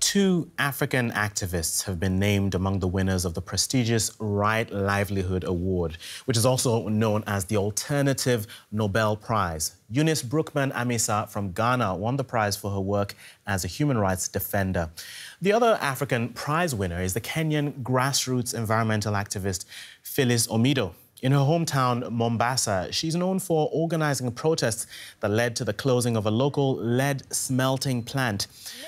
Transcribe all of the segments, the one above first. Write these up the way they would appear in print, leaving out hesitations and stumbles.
Two African activists have been named among the winners of the prestigious Right Livelihood Award, which is also known as the Alternative Nobel Prize. Eunice Brookman-Amisa from Ghana won the prize for her work as a human rights defender. The other African prize winner is the Kenyan grassroots environmental activist Phyllis Omido. In her hometown, Mombasa, she's known for organizing protests that led to the closing of a local lead smelting plant.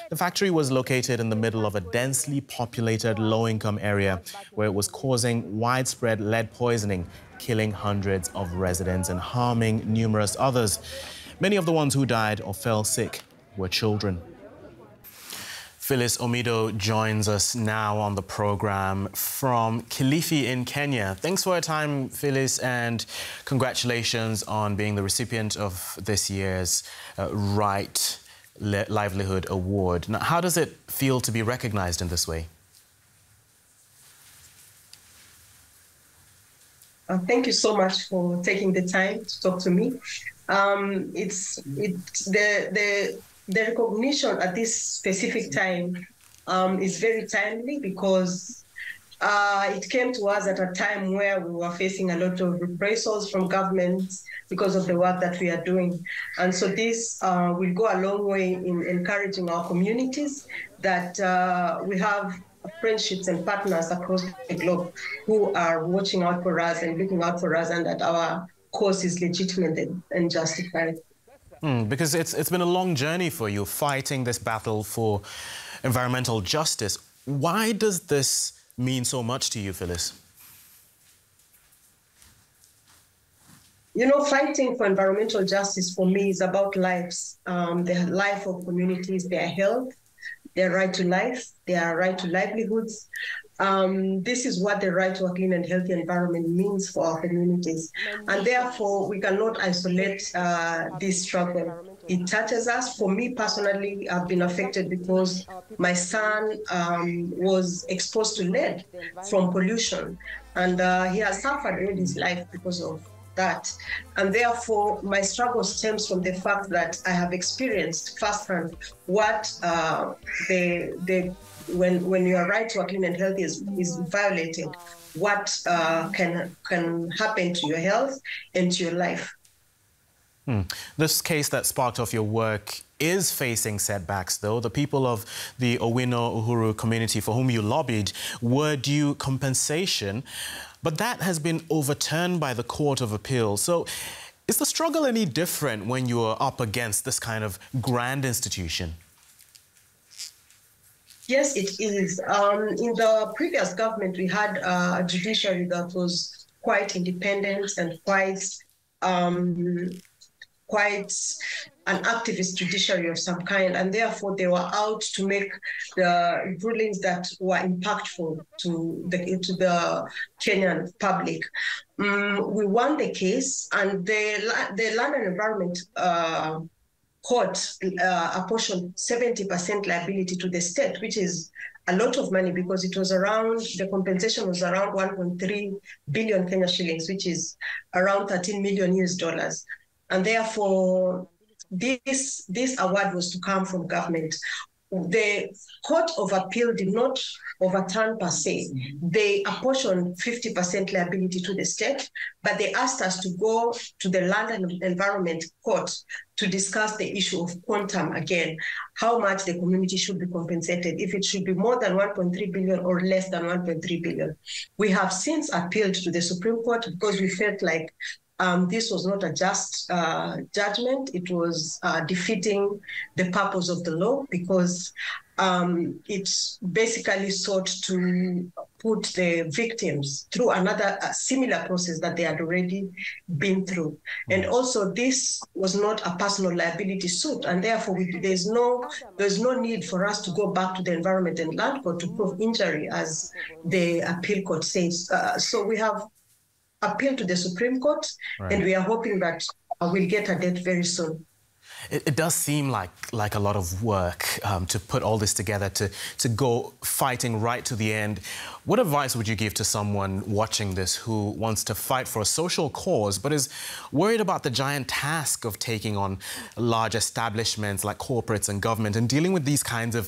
The factory was located in the middle of a densely populated low-income area where it was causing widespread lead poisoning, killing hundreds of residents and harming numerous others. Many of the ones who died or fell sick were children. Phyllis Omido joins us now on the program from Kilifi in Kenya. Thanks for your time, Phyllis, and congratulations on being the recipient of this year's Right Livelihood Award. Now, how does it feel to be recognized in this way? Thank you so much for taking the time to talk to me. The recognition at this specific time is very timely because it came to us at a time where we were facing a lot of reprisals from governments because of the work that we are doing. And so this will go a long way in encouraging our communities that we have friendships and partners across the globe who are watching out for us and looking out for us, and that our cause is legitimate and justified. Because it's been a long journey for you fighting this battle for environmental justice. Why does this mean so much to you, Phyllis? You know, fighting for environmental justice for me is about lives, the life of communities, their health, their right to life, their right to livelihoods. This is what the right to a clean and healthy environment means for our communities. And therefore, we cannot isolate this struggle. It touches us. For me personally, I've been affected because my son was exposed to lead from pollution. And he has suffered all his life because of that. And therefore, my struggle stems from the fact that I have experienced firsthand what when your right to a clean and healthy is violated, what can happen to your health and to your life. This case that sparked off your work is facing setbacks, though. The people of the Owino Uhuru community for whom you lobbied were due compensation, but that has been overturned by the Court of Appeal. So is the struggle any different when you are up against this kind of grand institution? Yes, it is. In the previous government, we had a judiciary that was quite independent and quite an activist judiciary of some kind, and therefore they were out to make the rulings that were impactful to the Kenyan public. We won the case, and the Land and Environment Court apportioned 70% liability to the state, which is a lot of money because it was around, the compensation was around 1.3 billion Kenya shillings, which is around $13 million US. And therefore, this award was to come from government. The Court of Appeal did not overturn per se. They apportioned 50% liability to the state, but they asked us to go to the Land and Environment Court to discuss the issue of quantum again, how much the community should be compensated, if it should be more than 1.3 billion or less than 1.3 billion. We have since appealed to the Supreme Court because we felt like this was not a just judgment. It was defeating the purpose of the law because it basically sought to put the victims through another similar process that they had already been through. And also, this was not a personal liability suit, and therefore there's no need for us to go back to the Environment and Land Court to prove injury, as the appeal court says. So we have appeal to the Supreme Court, and we are hoping that we'll get a date very soon. It does seem like a lot of work to put all this together, to go fighting right to the end. What advice would you give to someone watching this who wants to fight for a social cause but is worried about the giant task of taking on large establishments like corporates and government and dealing with these kinds of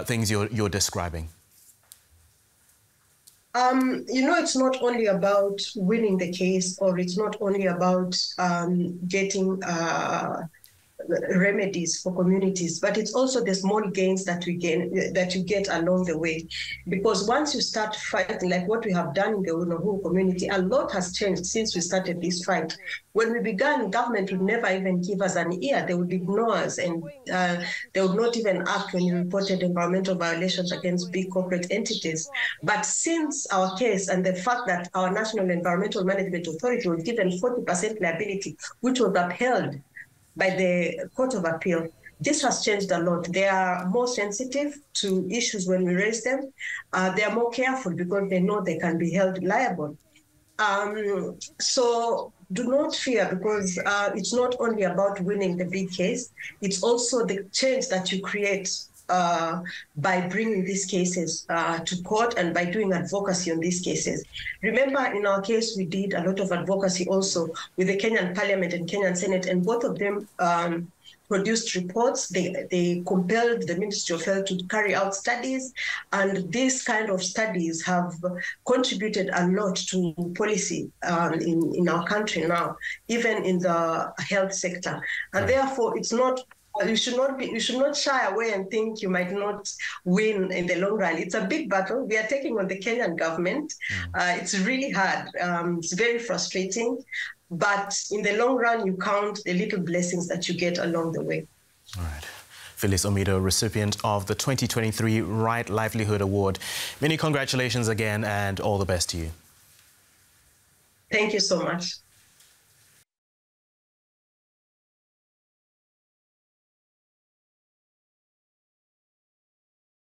things you're describing? It's not only about winning the case, or it's not only about getting remedies for communities, but it's also the small gains that you get along the way. Because once you start fighting, like what we have done in the Unohu community, a lot has changed since we started this fight. When we began, government would never even give us an ear. They would ignore us, and they would not even act when we reported environmental violations against big corporate entities. But since our case and the fact that our National Environmental Management Authority was given 40% liability, which was upheld by the Court of Appeal, this has changed a lot. They are more sensitive to issues when we raise them. They are more careful because they know they can be held liable. So do not fear, because it's not only about winning the big case, it's also the change that you create by bringing these cases to court and by doing advocacy on these cases. Remember, in our case, we did a lot of advocacy also with the Kenyan Parliament and Kenyan Senate, and both of them produced reports. They compelled the Ministry of Health to carry out studies, and these kind of studies have contributed a lot to policy in our country now, even in the health sector. And therefore, it's not. You should not shy away and think you might not win in the long run. It's a big battle. We are taking on the Kenyan government. It's really hard. It's very frustrating. But in the long run, you count the little blessings that you get along the way. All right. Phyllis Omido, recipient of the 2023 Right Livelihood Award. Many congratulations again, and all the best to you. Thank you so much.